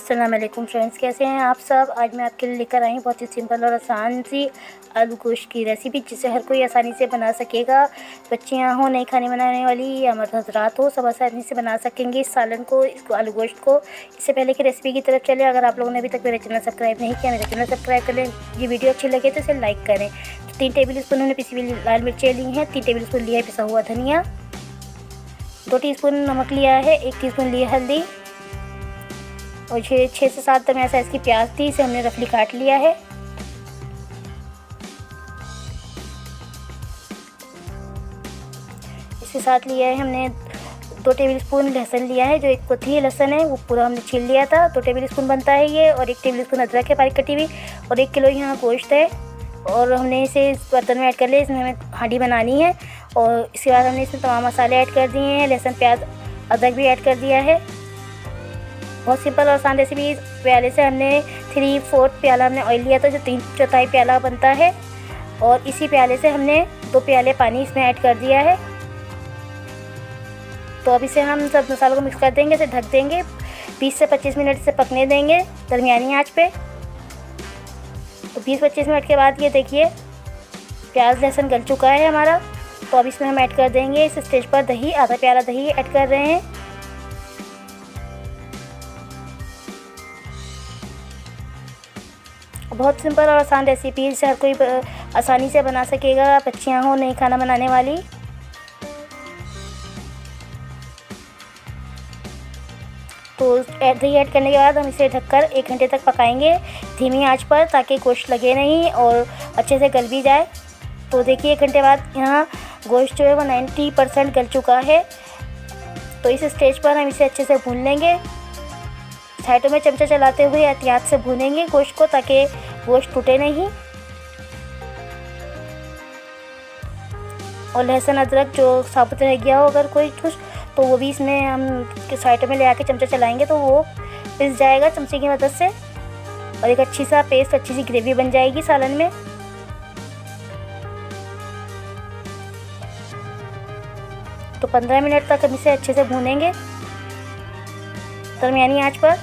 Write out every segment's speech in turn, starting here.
अस्सलाम वालेकुम फ्रेंड्स, कैसे हैं आप सब। आज मैं आपके लिए लेकर आई हूँ बहुत ही सिंपल और आसान सी आलू गोश्त की रेसिपी, जिसे हर कोई आसानी से बना सकेगा। बच्चियाँ हो, नई खाने बनाने वाली या मर्द हज़रात हो, सब आसानी से बना सकेंगे इस सालन को, इसको आलू गोश्त को। इससे पहले कि रेसिपी की तरफ चले, अगर आप लोगों ने अभी तक मेरा चैनल सब्सक्राइब नहीं किया, मेरा चैनल सब्सक्राइब कर लें। ये वीडियो अच्छी लगे तो इसे लाइक करें। 3 टेबल स्पून हमने पिसी हुई लाल मिर्चें ली हैं, 3 टेबल स्पून लिया है पिसा हुआ धनिया, 2 टीस्पून नमक लिया है, 1 टीस्पून ली हल्दी और 6 से 7 दरमियान साइज़ की प्याज थी, इसे हमने रफली काट लिया है। इसके साथ लिया है हमने 2 टेबल स्पून लहसुन लिया है, जो एक कोथी लहसुन है वो पूरा हमने छील लिया था। 2 टेबल स्पून बनता है ये, और 1 टेबल स्पून अदरक है बारीक कटी हुई, और 1 किलो यहाँ गोश्त है। और हमने इसे इस बर्तन में ऐड कर लिया, इसमें हमें हांडी बनानी है। और इसके बाद हमने इसमें तमाम मसाले ऐड कर दिए हैं, लहसुन प्याज अदरक भी ऐड कर दिया है। बहुत सिंपल और आसान रेसिपी। प्याले से हमने 3/4 प्याला हमने ऑयल लिया था, जो 3/4 प्याला बनता है, और इसी प्याले से हमने 2 प्याले पानी इसमें ऐड कर दिया है। तो अब इसे हम सब मसालों को मिक्स कर देंगे, इसे ढक देंगे, 20 से 25 मिनट इसे पकने देंगे दरमियानी आंच पे। तो 20-25 मिनट के बाद ये देखिए प्याज लहसुन गल चुका है हमारा। तो अब इसमें हम ऐड कर देंगे इस स्टेज पर दही, आधा प्याला दही ऐड कर रहे हैं। बहुत सिंपल और आसान रेसिपी, इसे हर कोई आसानी से बना सकेगा, बच्चियां हो, नई खाना बनाने वाली। तो दही ऐड करने के बाद हम इसे ढककर 1 घंटे तक पकाएंगे धीमी आंच पर, ताकि गोश्त लगे नहीं और अच्छे से गल भी जाए। तो देखिए 1 घंटे बाद यहाँ गोश्त जो है वो 90% गल चुका है। तो इस स्टेज पर हम इसे अच्छे से भून लेंगे, साइडों में चमचा चलाते हुए एहतियात से भूनेंगे गोश्त को, ताकि गोश्त टूटे नहीं। और लहसुन अदरक जो साबुत रह गया हो अगर कोई कुछ, तो वो भी इसमें हम साइडों में ले आके चमचा चलाएंगे तो वो पिस जाएगा चमचे की मदद से, और एक अच्छी सा पेस्ट, अच्छी सी ग्रेवी बन जाएगी सालन में। तो 15 मिनट तक हम इसे अच्छे से भूनेंगे दरमियानी आंच पर,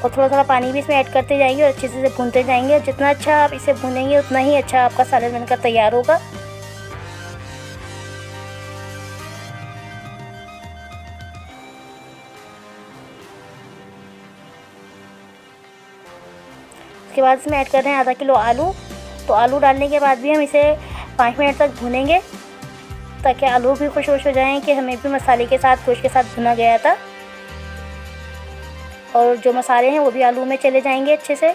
और थोड़ा थोड़ा पानी भी इसमें ऐड करते जाएंगे और अच्छे से भूनते जाएंगे। और जितना अच्छा आप इसे भूनेंगे उतना ही अच्छा आपका सालन बनकर तैयार होगा। उसके बाद इसमें ऐड कर रहे हैं आधा किलो आलू। तो आलू डालने के बाद भी हम इसे 5 मिनट तक भूनेंगे, ताकि आलू भी खुश हो जाएं कि हमें भी मसाले के साथ, गोश्त के साथ भुना गया था, और जो मसाले हैं वो भी आलू में चले जाएंगे अच्छे से।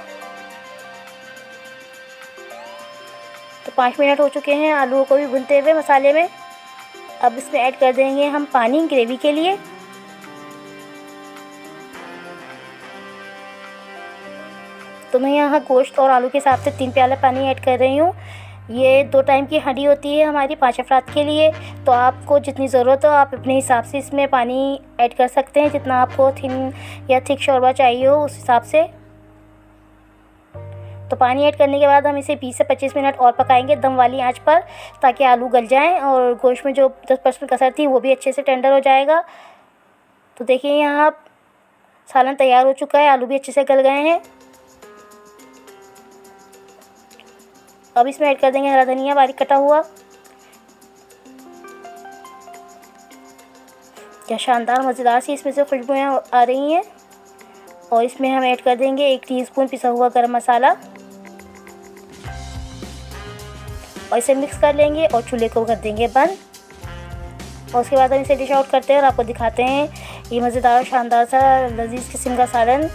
तो 5 मिनट हो चुके हैं आलू को भी भूनते हुए मसाले में। अब इसमें ऐड कर देंगे हम पानी ग्रेवी के लिए। तो मैं यहाँ गोश्त और आलू के हिसाब से 3 प्याला पानी ऐड कर रही हूँ। ये 2 टाइम की हांडी होती है हमारी 5 अफराद के लिए। तो आपको जितनी ज़रूरत हो आप अपने हिसाब से इसमें पानी ऐड कर सकते हैं, जितना आपको थिन या थिक शोरबा चाहिए हो उस हिसाब से। तो पानी ऐड करने के बाद हम इसे 20 से 25 मिनट और पकाएंगे दम वाली आंच पर, ताकि आलू गल जाएं और गोश्त में जो 10% कसर थी वो भी अच्छे से टेंडर हो जाएगा। तो देखिए यहाँ सालन तैयार हो चुका है, आलू भी अच्छे से गल गए हैं। अब इसमें ऐड कर देंगे हरा धनिया बारीक कटा हुआ। क्या शानदार मज़ेदार सी इसमें से खुशबुएं आ रही हैं। और इसमें हम ऐड कर देंगे 1 टीस्पून पिसा हुआ गरम मसाला, और इसे मिक्स कर लेंगे और चूल्हे को कर देंगे बंद। और उसके बाद हम इसे डिश आउट करते हैं और आपको दिखाते हैं ये मज़ेदार शानदार सा लजीज किस्म का सालन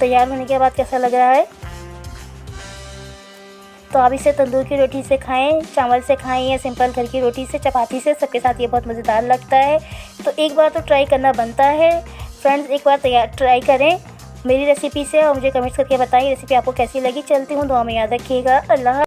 तैयार होने के बाद कैसा लग रहा है। तो आप इसे तंदूर की रोटी से खाएं, चावल से खाएं, या सिंपल घर की रोटी से, चपाती से, सबके साथ ये बहुत मज़ेदार लगता है। तो एक बार तो ट्राई करना बनता है फ्रेंड्स, एक बार ट्राई करें मेरी रेसिपी से, और मुझे कमेंट्स करके बताएं रेसिपी आपको कैसी लगी। चलती हूँ, दुआ में याद रखिएगा। अल्लाह।